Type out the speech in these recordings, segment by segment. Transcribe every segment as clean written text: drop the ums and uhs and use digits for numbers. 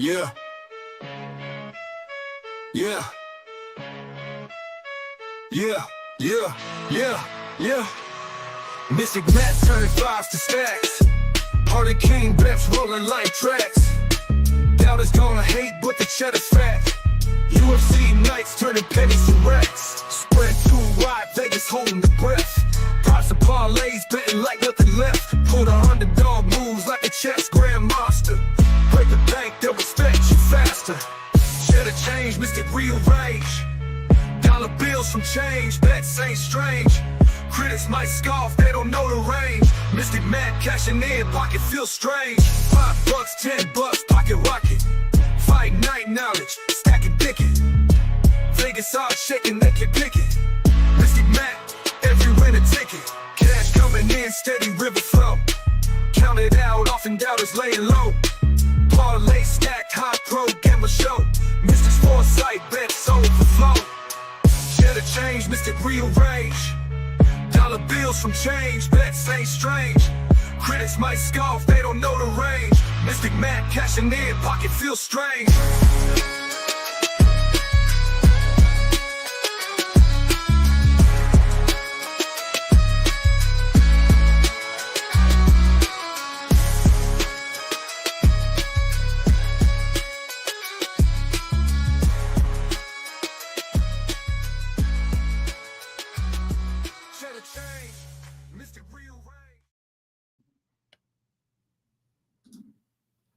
Yeah. Yeah. Yeah. Yeah. Yeah. Yeah. Mystic Matt turned fives to stacks. Hurricane reps rolling like tracks. Doubters gonna hate, but the cheddar's fat. UFC nights turning pennies to racks. Spread too wide, Vegas holding the breath. Props of parlays, betting like nothing left. Pull the underdog moves like a chess grandmaster. Break the bank, they'll respect you faster. Cheddar change, mystic rearrange. Dollar bills from change, bets ain't strange. Critics might scoff, they don't know the range. Mystic Matt cashing in, pocket feels strange. $5, $10, pocket rocket. Fight night knowledge, stacking ticket. Vegas odds shaking, they can pick it. Mystic Matt, every win a ticket. Cash coming in, steady river flow. Count it out, often doubters laying low. Parlay stacked, high pro, gamble show. Mystic's foresight, bets overflow. Cheddar change, mystic rearrange. Dollar bills from change, bets ain't strange. Critics might scoff, they don't know the range. Mystic Matt cashing in, pocket feels strange.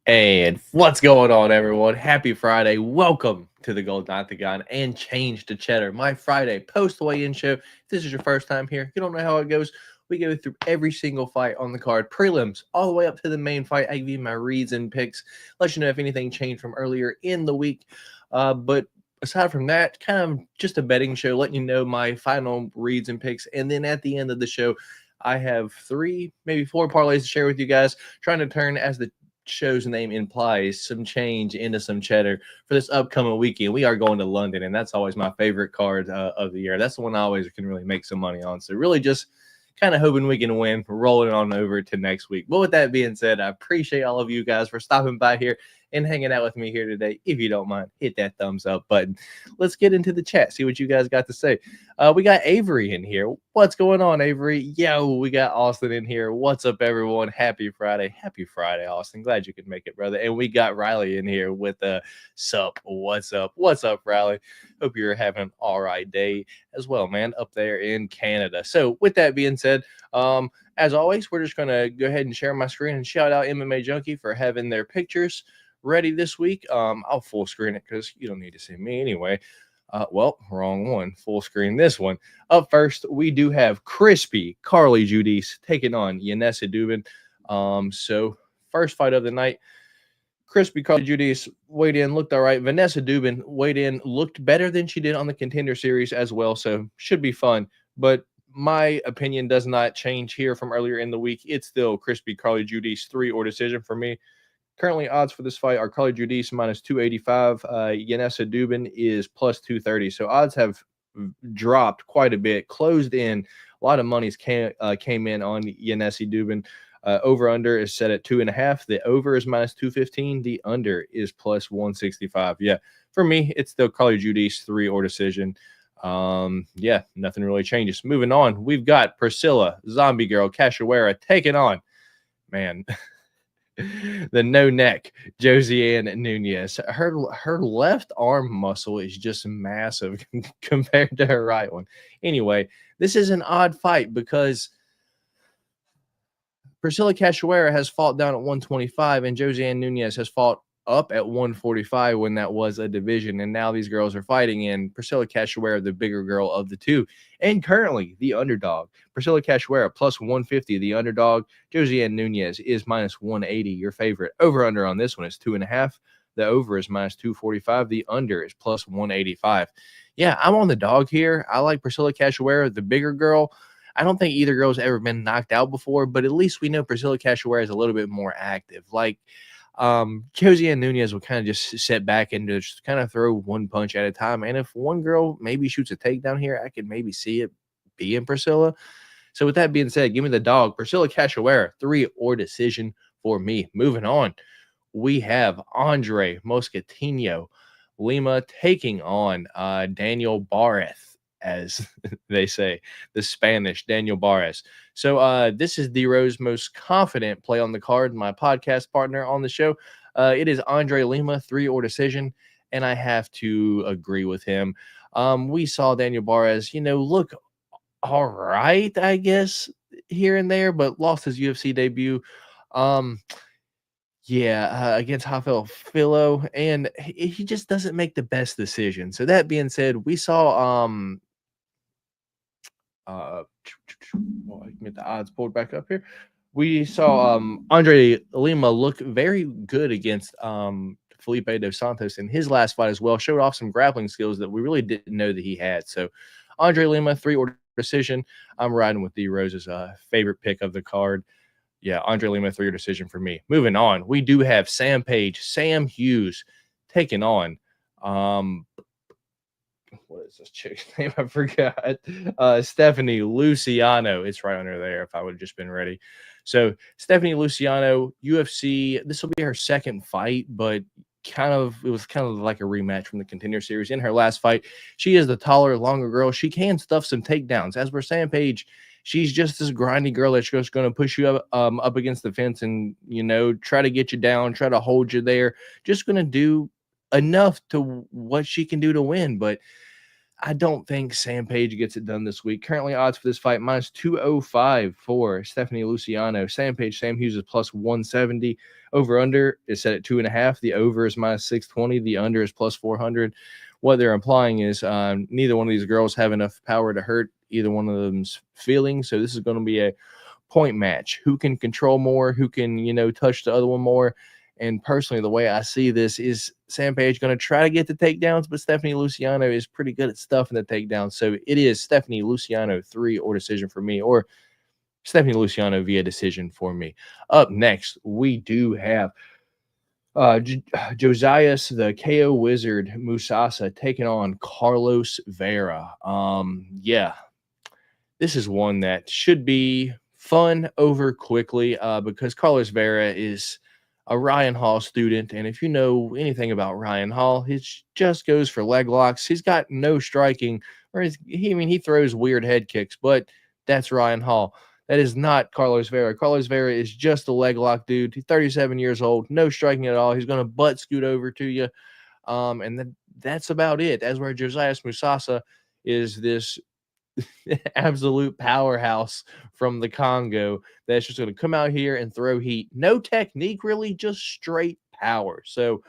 And what's going on, everyone? Happy Friday. Welcome to the Golden Octagon and Change to Cheddar, my Friday post-weigh-in show. If this is your first time here, you don't know how it goes. We go through every single fight on the card, prelims, all the way up to the main fight. I give you my reads and picks, let you know if anything changed from earlier in the week. But aside from that, kind of just a betting show, letting you know my final reads and picks. And then at the end of the show, I have 3, maybe 4 parlays to share with you guys, trying to turn, as the show's name implies, some change into some cheddar for this upcoming weekend. We are going to London, and that's always my favorite card of the year. That's the one I always can really make some money on. So really just kind of hoping we can win, rolling on over to next week. But with that being said, I appreciate all of you guys for stopping by here and hanging out with me here today. If you don't mind, hit that thumbs up button. Let's get into the chat, see what you guys got to say. We got Avery in here. What's going on, Avery? Yo, we got Austin in here. What's up, everyone? Happy Friday. Happy Friday, Austin. Glad you could make it, brother. And we got Riley in here with a sup. What's up? What's up, Riley? Hope you're having an all right day as well, man, up there in Canada. So with that being said, as always, we're just going to go ahead and share my screen and shout out MMA Junkie for having their pictures ready this week. I'll full screen it because you don't need to see me anyway. Well, wrong one. Full screen this one. Up first, we do have Crispy Carly Judice taking on Yanessa Dubin. So first fight of the night, Crispy Carly Judice weighed in, looked all right. Vanessa Dubin weighed in, looked better than she did on the Contender Series as well. So should be fun. But my opinion does not change here from earlier in the week. It's still Crispy Carly Judice 3 or decision for me. Currently, odds for this fight are Carly Judice minus 285. Yanessa Dubin is plus 230. So odds have dropped quite a bit, closed in. A lot of monies came in on Yanessa Dubin. Over-under is set at 2.5. The over is minus 215. The under is plus 165. Yeah, for me, it's still Carly Judice 3 or decision. Yeah, nothing really changes. Moving on, we've got Priscilla, Zombie Girl, Cachoeira taking on, man, the no neck Josiane Nunez. Her left arm muscle is just massive compared to her right one. Anyway, this is an odd fight because Priscilla Cachoeira has fought down at 125 and Josiane Nunez has fought up at 145 when that was a division, and now these girls are fighting in. Priscilla Cachoeira, the bigger girl of the two, and currently the underdog. Priscilla Cachoeira plus 150, the underdog. Josiane Nunez is minus 180, your favorite. Over-under on this one is 2.5. The over is minus 245. The under is plus 185. Yeah, I'm on the dog here. I like Priscilla Cachoeira, the bigger girl. I don't think either girl's ever been knocked out before, but at least we know Priscilla Cachoeira is a little bit more active. Like, Josiane Nunez will kind of just sit back and just kind of throw one punch at a time. And if one girl maybe shoots a takedown here, I could maybe see it being Priscilla. So with that being said, give me the dog. Priscilla Cachoeira, 3 or decision for me. Moving on, we have Andre Mosquetino Lima taking on Daniel Bareth, as they say, the Spanish Daniel Barres. So this is D-Rose most confident play on the card. My podcast partner on the show, it is Andre Lima, 3-or decision, and I have to agree with him. We saw Daniel Barres, look all right, I guess, here and there, but lost his UFC debut. Against Rafael Filo, and he just doesn't make the best decision. So that being said, we saw let me get the odds pulled back up here. We saw Andre Lima look very good against Felipe dos Santos in his last fight as well. Showed off some grappling skills that we really didn't know that he had. So Andre Lima, 3-or decision. I'm riding with D Rose's favorite pick of the card. Yeah, Andre Lima, 3-or decision for me. Moving on, we do have Sam Hughes taking on what is this chick's name? I forgot. Stephanie Luciano. It's right under there if I would have just been ready. So Stephanie Luciano, UFC, this will be her second fight, but it was kind of like a rematch from the Contender Series. In her last fight, she is the taller, longer girl. She can stuff some takedowns. As for Sam Page, she's just this grindy girl that's just going to push you up against the fence and, try to get you down, try to hold you there. Just going to do enough to what she can do to win. But I don't think Sam Page gets it done this week. Currently, odds for this fight, minus 205 for Stephanie Luciano. Sam Hughes is plus 170. Over-under is set at 2.5. The over is minus 620. The under is plus 400. What they're implying is neither one of these girls have enough power to hurt either one of them's feelings. So this is going to be a point match. Who can control more? Who can, touch the other one more? And personally, the way I see this is Sam Page going to try to get the takedowns, but Stephanie Luciano is pretty good at stuffing the takedowns. So it is Stephanie Luciano 3-or decision for me, or Stephanie Luciano via decision for me. Up next, we do have Josias, the KO Wizard Musasa, taking on Carlos Vera. This is one that should be fun over quickly because Carlos Vera is a Ryan Hall student, and if you know anything about Ryan Hall, he just goes for leg locks. He's got no striking, he throws weird head kicks, but that's Ryan Hall. That is not Carlos Vera. Carlos Vera is just a leg lock dude. He's 37 years old, no striking at all. He's going to butt scoot over to you, and that's about it. As where Josias Musasa is this absolute powerhouse from the Congo that's just going to come out here and throw heat. No technique, really, just straight power. So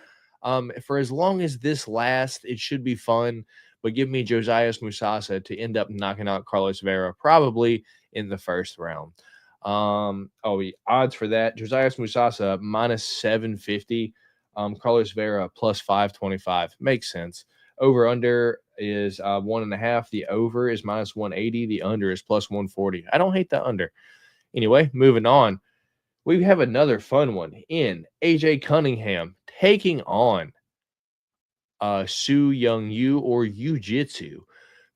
for as long as this lasts, it should be fun. But give me Josias Musasa to end up knocking out Carlos Vera probably in the first round. Odds for that: Josias Musasa minus 750, Carlos Vera plus 525. Makes sense. Over under is 1.5. The over is minus 180. The under is plus 140. I don't hate the under. Anyway, moving on. We have another fun one in AJ Cunningham taking on Su Young Yu or Jiu-Jitsu.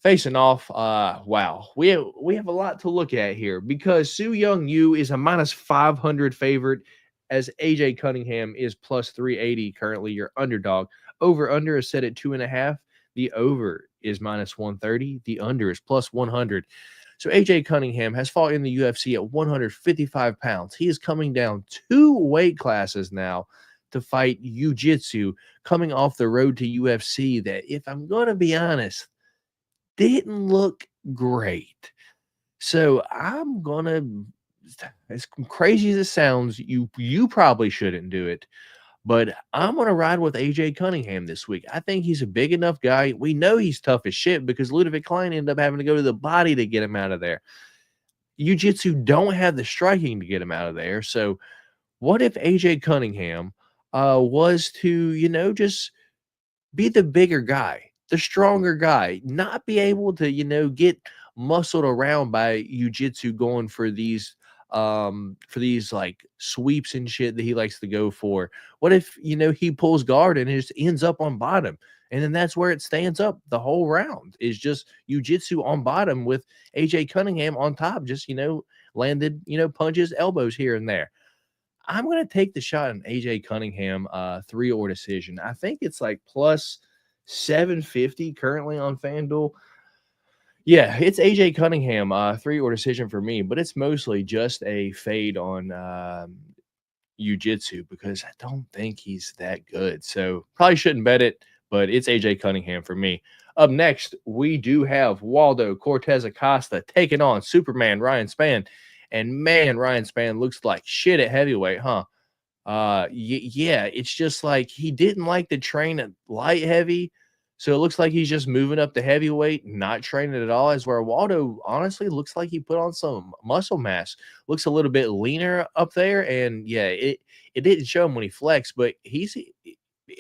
Facing off, wow. We have a lot to look at here because Su Young Yu is a minus 500 favorite as AJ Cunningham is plus 380 currently your underdog. Over-under is set at 2.5. The over is minus 130. The under is plus 100. So AJ Cunningham has fought in the UFC at 155 pounds. He is coming down 2 weight classes now to fight Jiu-Jitsu, coming off the road to UFC that, if I'm going to be honest, didn't look great. So I'm going to, as crazy as it sounds, you probably shouldn't do it. But I'm going to ride with AJ Cunningham this week. I think he's a big enough guy. We know he's tough as shit because Ludovic Klein ended up having to go to the body to get him out of there. Jiu-Jitsu don't have the striking to get him out of there. So what if AJ Cunningham was to, just be the bigger guy, the stronger guy, not be able to, get muscled around by Jiu-Jitsu going for these like sweeps and shit that he likes to go for. What if, he pulls guard and it just ends up on bottom? And then that's where it stands up the whole round is just Jiu-Jitsu on bottom with AJ Cunningham on top, just, landed, punches, elbows here and there. I'm going to take the shot on AJ Cunningham, 3-or decision. I think it's like plus 750 currently on FanDuel. Yeah, it's AJ Cunningham, 3-or decision for me, but it's mostly just a fade on jiu-jitsu because I don't think he's that good. So probably shouldn't bet it, but it's AJ Cunningham for me. Up next, we do have Waldo Cortez Acosta taking on Superman Ryan Spann. And man, Ryan Spann looks like shit at heavyweight, huh? Yeah, it's just like he didn't like to train at light heavy. So it looks like he's just moving up to heavyweight, not training at all. As where Waldo honestly looks like he put on some muscle mass, looks a little bit leaner up there. And yeah, it didn't show him when he flexed, but it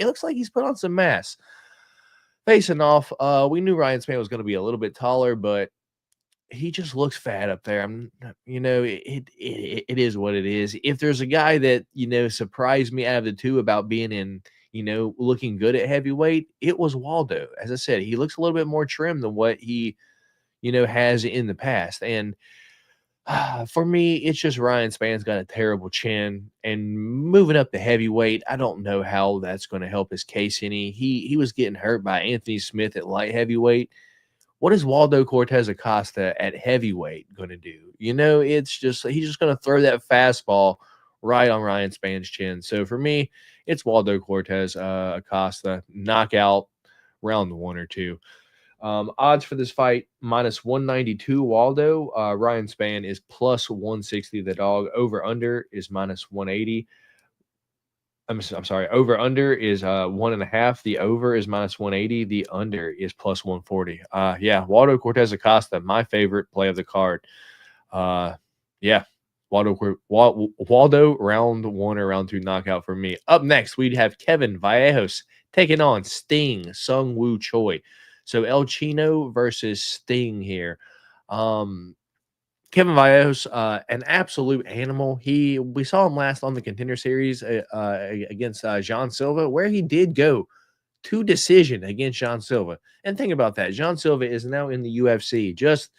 looks like he's put on some mass. Facing off, we knew Ryan Spann was going to be a little bit taller, but he just looks fat up there. It is what it is. If there's a guy that, surprised me out of the two about being in, looking good at heavyweight, it was Waldo. As I said, he looks a little bit more trim than what he, has in the past. And for me, it's just Ryan Spann's got a terrible chin, and moving up to heavyweight, I don't know how that's going to help his case any. He was getting hurt by Anthony Smith at light heavyweight. What is Waldo Cortez Acosta at heavyweight going to do? It's just he's just going to throw that fastball right on Ryan Spann's chin. So for me, it's Waldo Cortez Acosta knockout round 1 or 2. Odds for this fight minus 192 Waldo. Ryan Spann is plus 160. The dog over under is minus 180. I'm sorry. Over under is 1.5. The over is minus 180. The under is plus 140. Yeah, Waldo Cortez Acosta, my favorite play of the card. Yeah, Waldo round 1 or round 2 knockout for me. Up next, we'd have Kevin Vallejos taking on Sting Sung Woo Choi. So El Chino versus Sting here. Kevin Vallejos, an absolute animal. We saw him last on the Contender Series against Jean Silva, where he did go to decision against Jean Silva. And think about that. Jean Silva is now in the UFC, just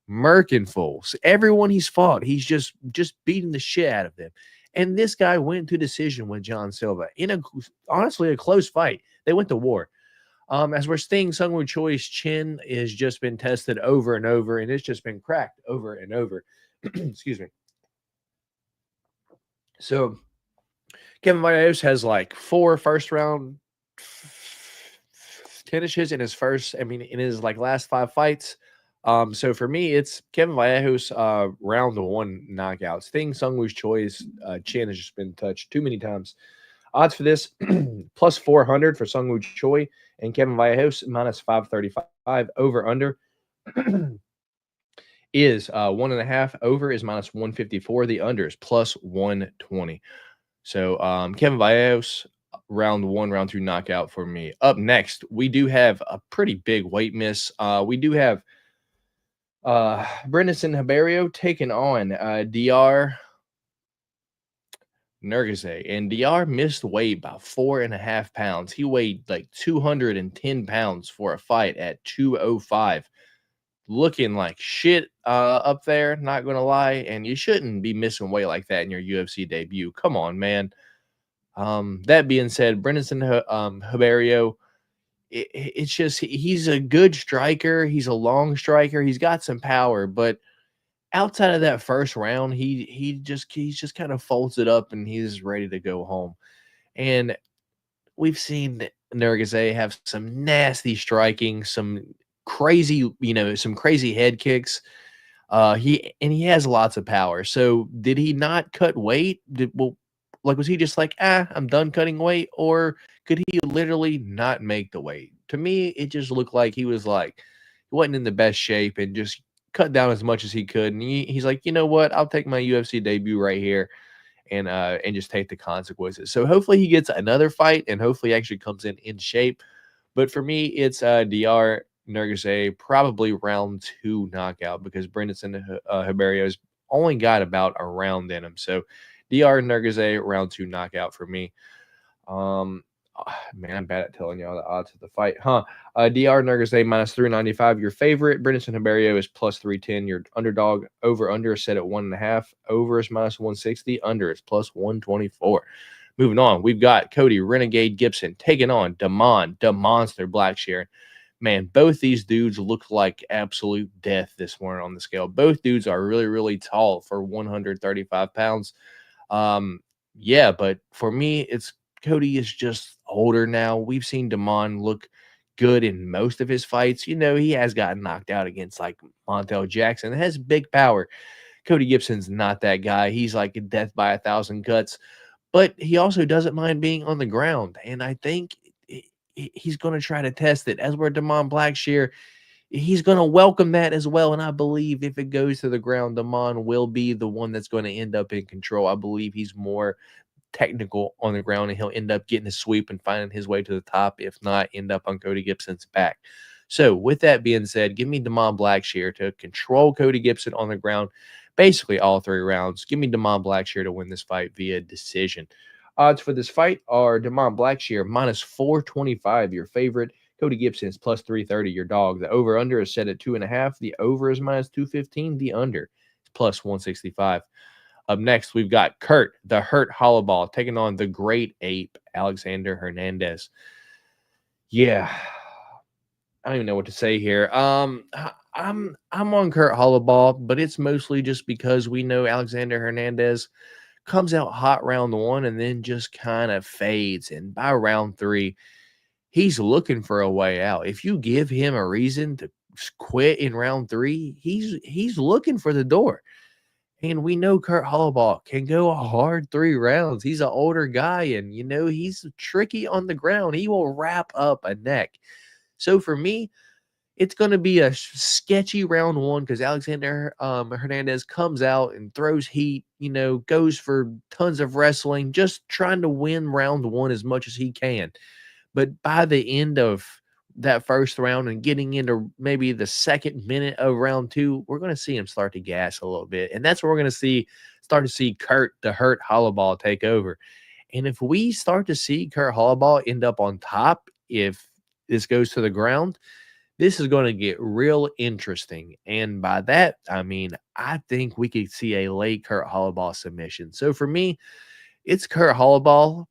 murking fools. Everyone he's fought, he's just beating the shit out of them. And this guy went to decision with Jean Silva in honestly a close fight. They went to war. As we're seeing, Sung Woo Choi's chin has just been tested over and over, and it's just been cracked over and over. Excuse me. So Kevin Vallejos has like 4 first-round finishes in his like last 5 fights. So for me, it's Kevin Vallejos round 1 knockout. Sting Sung Woo Choi's chin has just been touched too many times. Odds for this plus 400 for Sung Woo Choi and Kevin Vallejos minus 535. Over under is 1.5. Over is minus 154. The under is plus 120. So Kevin Vallejos round 1, round 2 knockout for me. Up next, we do have a pretty big weight miss. We do have Brendison Haberio taking on DR Nergase, and DR missed weight by 4.5 pounds. He weighed like 210 pounds for a fight at 205. Looking like shit up there, not going to lie. And you shouldn't be missing weight like that in your UFC debut. Come on, man. That being said, Brendison Haberio, it's just he's a good striker. He's a long striker. He's got some power, but outside of that first round, he's just kind of folds it up and he's ready to go home. And we've seen Nergase have some nasty striking, some crazy, some crazy head kicks. He has lots of power. So did he not cut weight? Was he just like, I'm done cutting weight? Or could he literally not make the weight? To me, it just looked like he was like, he wasn't in the best shape and just cut down as much as he could. And he's like, you know what? I'll take my UFC debut right here and just take the consequences. So hopefully he gets another fight and hopefully actually comes in shape. But for me, it's DR Nergase, probably round 2 knockout because Brendison Haberio's only got about a round in him. So DR Nergase, round 2 knockout for me. Man, I'm bad at telling y'all the odds of the fight, huh? DR Nurgazay minus 395, your favorite. Brendan Hilario is plus 310. Your underdog. Over under is set at 1.5. Over is minus 160. Under is plus 124. Moving on, we've got Cody Renegade Gibson taking on Damon, the Monster Blackshear. Man, both these dudes look like absolute death this morning on the scale. Both dudes are really, really tall for 135 pounds. Yeah, but for me, it's Cody is just older now. We've seen Damon look good in most of his fights. You know, he has gotten knocked out against like Montel Jackson. It has big power. Cody Gibson's not that guy. He's like a death by 1,000 cuts, but he also doesn't mind being on the ground. And I think he's going to try to test it. As where Damon Blackshear, he's going to welcome that as well. And I believe if it goes to the ground, Damon will be the one that's going to end up in control. I believe he's more technical on the ground, and he'll end up getting a sweep and finding his way to the top. If not, end up on Cody Gibson's back. So with that being said, give me Damon Blackshear to control Cody Gibson on the ground basically all 3 rounds. Give me Damon Blackshear to win this fight via decision. Odds for this fight are Damon Blackshear minus 425, your favorite. Cody Gibson is plus 330, your dog. The over-under is set at 2.5. The over is minus 215. The under is plus 165. Up next, we've got Kurt, the Hurt Hollowball, taking on the Great Ape, Alexander Hernandez. Yeah, I don't even know what to say here. I'm on Kurt Hollowball, but it's mostly just because we know Alexander Hernandez comes out hot round 1 and then just kind of fades. And by round 3, he's looking for a way out. If you give him a reason to quit in round 3, he's looking for the door. And we know Kurt Hollowball can go a hard 3 rounds. He's an older guy, and, you know, he's tricky on the ground. He will wrap up a neck. So for me, it's going to be a sketchy round 1 because Alexander Hernandez comes out and throws heat, you know, goes for tons of wrestling, just trying to win round 1 as much as he can. But by the end of that first round and getting into maybe the second minute of round 2, we're going to see him start to gas a little bit. And that's where we're going to start to see Kurt, the Hurt Hollowball, take over. And if we start to see Kurt Hollowball end up on top, if this goes to the ground, this is going to get real interesting. And by that, I mean, I think we could see a late Kurt Hollowball submission. So for me, it's Kurt Hollowball.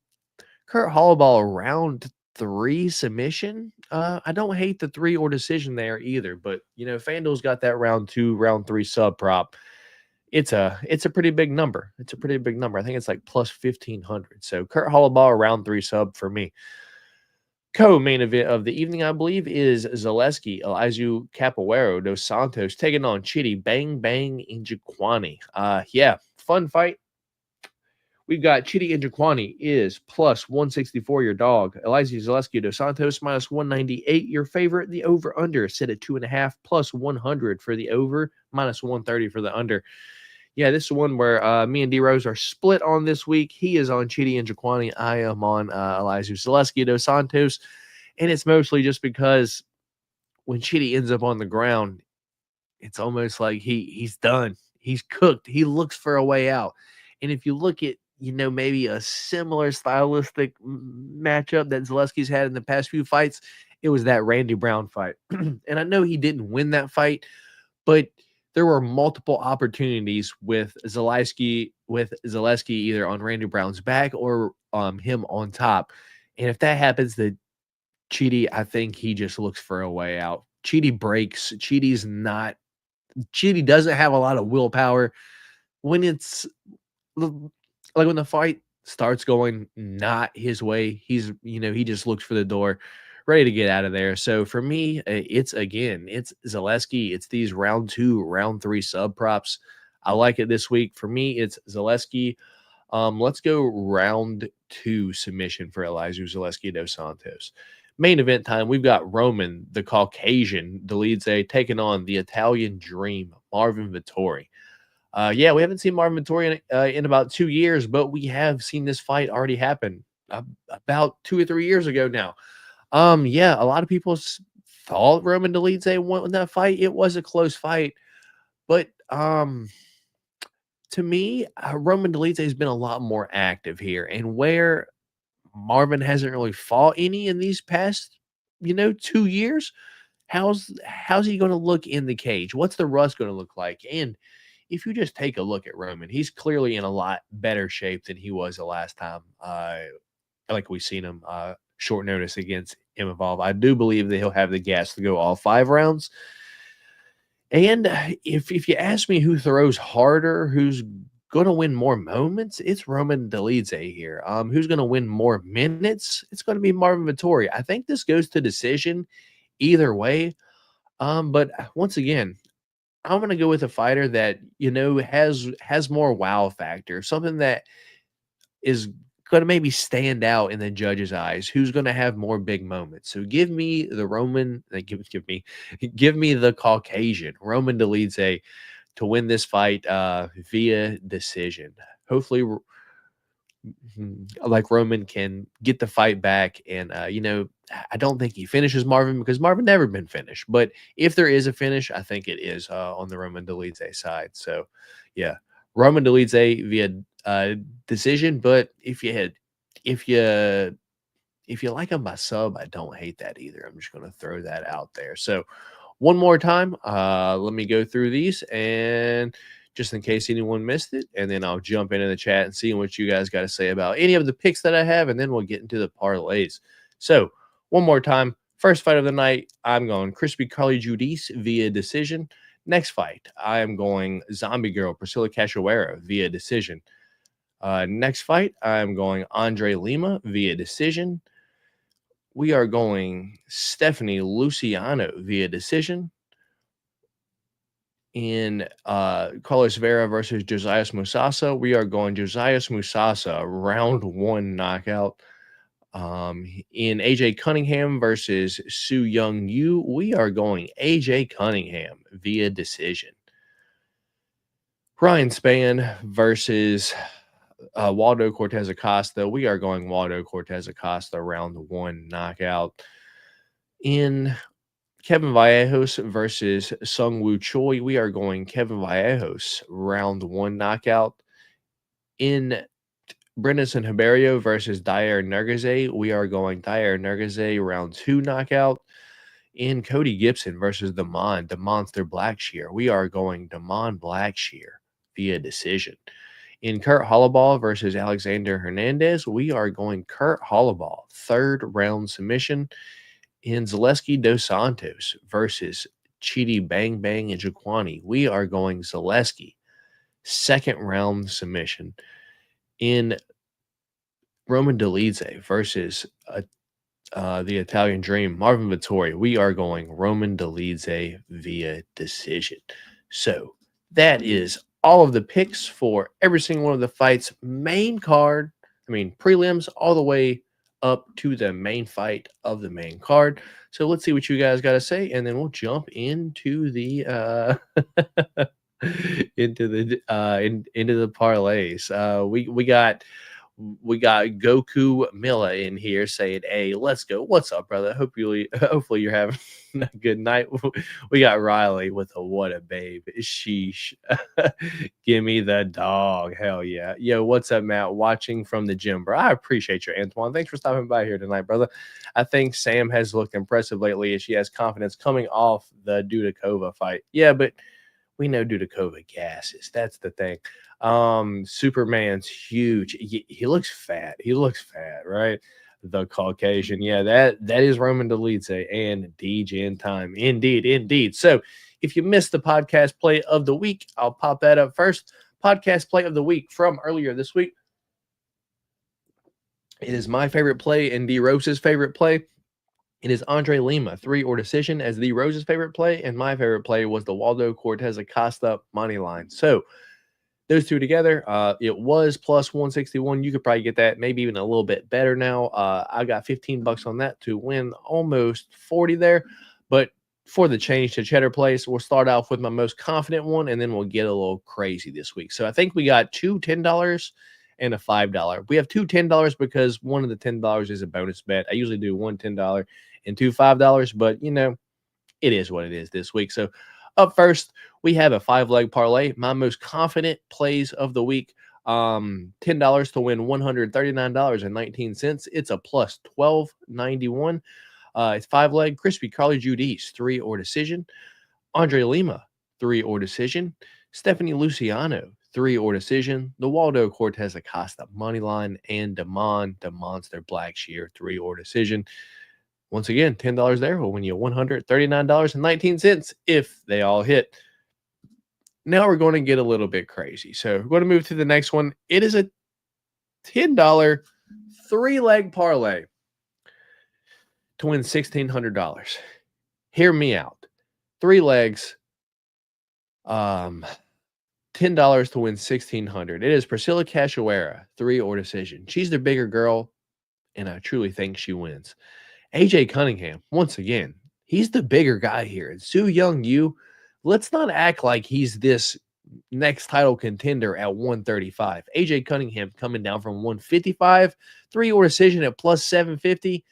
Kurt Hollowball round 3 submission. I don't hate the 3 or decision there either, but you know, FanDuel's got that round 2, round 3 sub prop. It's a pretty big number. It's a pretty big number. I think it's like plus 1,500. So Kurt Hollowball round 3 sub for me. Co-main event of the evening, I believe, is Zaleski Elizu Capoeiro dos Santos taking on Chidi Bang Bang Njokuani. Yeah, fun fight. We've got Chidi Njokuani is plus 164, your dog. Elizu Zaleski dos Santos minus 198, your favorite. The over-under set at 2.5, plus 100 for the over, minus 130 for the under. Yeah, this is one where me and D-Rose are split on this week. He is on Chidi Njokuani. I am on Elizu Zaleski dos Santos. And it's mostly just because when Chidi ends up on the ground, it's almost like he's done. He's cooked. He looks for a way out. And if you look at, you know, maybe a similar stylistic matchup that Zaleski's had in the past few fights, it was that Randy Brown fight. And I know he didn't win that fight, but there were multiple opportunities with Zaleski either on Randy Brown's back or him on top. And if that happens, the Chidi, I think he just looks for a way out. Chidi breaks. Chidi doesn't have a lot of willpower. When it's like when the fight starts going not his way, he just looks for the door, ready to get out of there. So for me, it's Zaleski. It's these round 2, round 3 sub props. I like it this week. For me, it's Zaleski. Let's go round 2 submission for Elizu Zaleski dos Santos. Main event time, we've got Roman, the Caucasian, Dolidze, taking on the Italian Dream, Marvin Vettori. Yeah, we haven't seen Marvin Vettori in about 2 years, but we have seen this fight already happen about 2 or 3 years ago now. Yeah, a lot of people thought Roman Dolidze won that fight. It was a close fight, but to me, Roman Dolidze has been a lot more active here, and where Marvin hasn't really fought any in these past, 2 years. How's he going to look in the cage? What's the rust going to look like? And if you just take a look at Roman, he's clearly in a lot better shape than he was the last time. Like we seen him short notice against Evolve. I do believe that he'll have the gas to go all 5 rounds. And if you ask me who throws harder, who's going to win more moments, it's Roman Dolidze here. Who's going to win more minutes? It's going to be Marvin Vettori. I think this goes to decision either way. But once again, I'm going to go with a fighter that, has more wow factor, something that is going to maybe stand out in the judge's eyes, who's going to have more big moments. So give me the Roman, give me the Caucasian, Roman Dolidze, to win this fight via decision. Hopefully, like Roman can get the fight back. And, I don't think he finishes Marvin because Marvin never been finished. But if there is a finish, I think it is on the Roman Dolidze side. So, yeah, Roman Dolidze via decision. But if you like him by sub, I don't hate that either. I'm just going to throw that out there. So one more time, let me go through these, and just in case anyone missed it, and then I'll jump into the chat and see what you guys got to say about any of the picks that I have, and then we'll get into the parlays. So one more time, first fight of the night, I'm going Crispy Carly Judice via decision. Next fight, I am going Zombie Girl Priscilla Cachoeira via decision. Next fight, I'm going Andre Lima via decision. We are going Stephanie Luciano via decision. In Carlos Vera versus Josias Musasa, we are going Josias Musasa round 1 knockout. In AJ Cunningham versus Su Young Yu, we are going AJ Cunningham via decision. Ryan Spann versus Waldo Cortez Acosta, we are going Waldo Cortez Acosta round 1 knockout. In Kevin Vallejos versus Sungwoo Choi, we are going Kevin Vallejos round 1 knockout. In Brendan Hiberio versus Dair Nergaze, we are going Dair Nergaze round 2 knockout. In Cody Gibson versus the Monster Blackshear, we are going Damon Blackshear via decision. In Kurt Hollowball versus Alexander Hernandez, we are going Kurt Hollowball, 3rd round submission. In Zaleski Dos Santos versus Chidi Bang Bang and Jaquani, we are going Zaleski, 2nd round submission. In Roman Dolidze versus the Italian Dream, Marvin Vettori, we are going Roman Dolidze via decision. So that is all of the picks for every single one of the fights, prelims, all the way up to the main fight of the main card. So let's see what you guys got to say, and then we'll jump into the into the parlays. We got Goku Milla in here saying, "Hey, let's go. What's up, brother? Hopefully you're having a good night." We got Riley with a what a babe. Sheesh. Give me the dog. Hell yeah. Yo, what's up, Matt? Watching from the gym, bro. I appreciate you, Antoine. Thanks for stopping by here tonight, brother. I think Sam has looked impressive lately as she has confidence coming off the Dudakova fight. Yeah, but we know Dudakova gasses. That's the thing. Superman's huge. He looks fat. Right? The Caucasian. Yeah, that is Roman Dolidze and DGen time. Indeed. So if you missed the podcast play of the week, I'll pop that up first. Podcast play of the week from earlier this week. It is my favorite play and D Rose's favorite play. It is Andre Lima, 3 or decision as the Rose's favorite play, and my favorite play was the Waldo Cortez Acosta money line. So those two together, it was plus 161. You could probably get that maybe even a little bit better now. I got $15 on that to win almost 40 there. But for the change to Cheddar Place, we'll start off with my most confident one, and then we'll get a little crazy this week. So I think we got two $10 and a $5. We have two $10 because one of the $10 is a bonus bet. I usually do one $10 and two $5, but, it is what it is this week. So up first, we have a 5-leg parlay, my most confident plays of the week. $10 to win $139.19. It's a plus 1291. It's 5-leg. Crispy Carly Judice, 3 or decision. Andre Lima, 3 or decision. Stephanie Luciano, 3 or decision. The Waldo Cortez Acosta money line, and Damon the Monster Blackshear, 3 or decision. Once again, $10 there will win you $139.19 if they all hit. Now we're going to get a little bit crazy. So we're going to move to the next one. It is a $10 3-leg parlay to win $1,600. Hear me out. 3 legs, $10 to win $1,600. It is Priscilla Cachoeira, 3 or decision. She's the bigger girl, and I truly think she wins. AJ Cunningham, once again, he's the bigger guy here. And Su Young Yu, let's not act like he's this next title contender at 135. AJ Cunningham coming down from 155, 3 or decision at plus 750.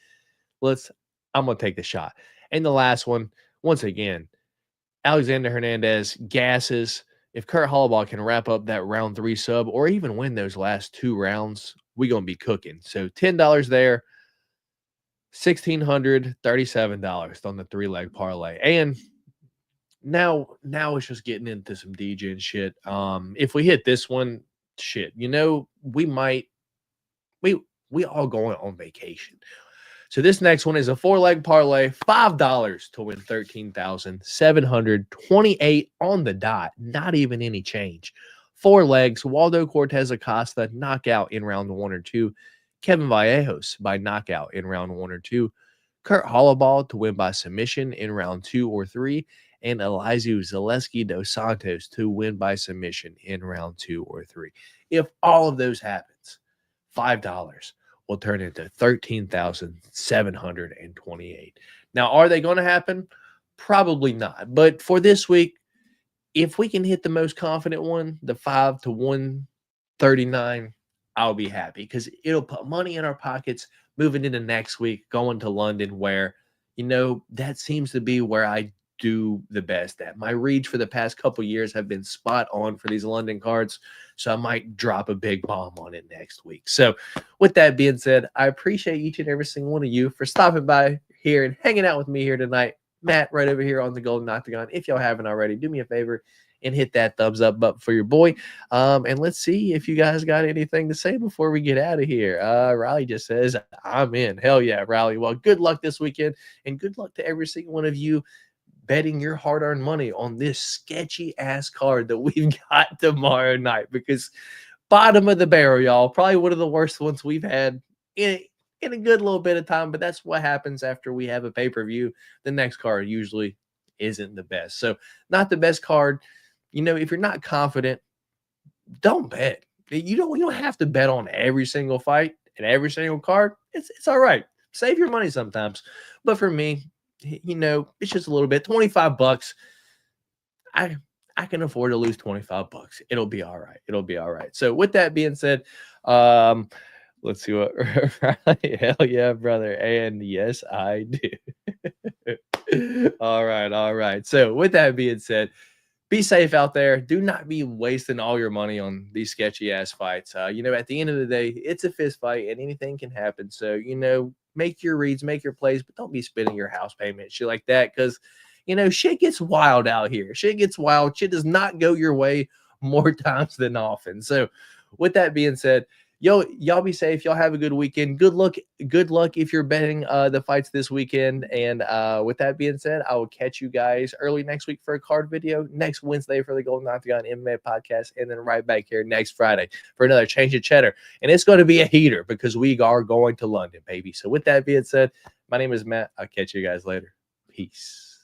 I'm going to take the shot. And the last one, once again, Alexander Hernandez gasses. If Kurt Hollabaugh can wrap up that round 3 sub or even win those last 2 rounds, we're going to be cooking. So $10 there, $1,637 on the 3-leg parlay. And now it's just getting into some DJ shit. If we hit this one, shit, we all going on vacation. So this next one is a 4-leg parlay, $5 to win $13,728 on the dot. Not even any change. 4 legs, Waldo Cortez Acosta knockout in round 1 or 2. Kevin Vallejos by knockout in round 1 or 2. Kurt Hollabaugh to win by submission in round 2 or 3. And Elizeu Zaleski dos Santos to win by submission in round 2 or 3. If all of those happens, $5 will turn into $13,728. Now, are they going to happen? Probably not. But for this week, if we can hit the most confident one, the 5 to 139, I'll be happy because it'll put money in our pockets moving into next week, going to London, where, that seems to be where I do the best at. My reads for the past couple years have been spot on for these London cards, so I might drop a big bomb on it next week. So with that being said, I appreciate each and every single one of you for stopping by here and hanging out with me here tonight. Matt right over here on the Golden Octagon. If y'all haven't already, do me a favor and hit that thumbs up button for your boy. And let's see if you guys got anything to say before we get out of here. Riley just says, I'm in. Hell yeah, Riley. Well, good luck this weekend, and good luck to every single one of you betting your hard-earned money on this sketchy-ass card that we've got tomorrow night, because bottom of the barrel, y'all. Probably one of the worst ones we've had in a good little bit of time, but that's what happens after we have a pay-per-view. The next card usually isn't the best. So not the best card. If you're not confident, don't bet. You don't have to bet on every single fight and every single card. It's all right. Save your money sometimes. But for me, it's just a little bit. $25. I can afford to lose $25. It'll be all right. It'll be all right. So with that being said, let's see what. Hell yeah, brother. And yes, I do. All right. So with that being said, be safe out there. Do not be wasting all your money on these sketchy ass fights. At the end of the day, it's a fist fight and anything can happen. So, make your reads, make your plays, but don't be spending your house payment, shit like that. Cause shit gets wild out here. Shit gets wild. Shit does not go your way more times than often. So with that being said, y'all be safe. Y'all have a good weekend. Good luck if you're betting the fights this weekend. And with that being said, I will catch you guys early next week for a card video, next Wednesday for the Golden Octagon MMA podcast, and then right back here next Friday for another Change of Cheddar. And it's going to be a heater because we are going to London, baby. So with that being said, my name is Matt. I'll catch you guys later. Peace.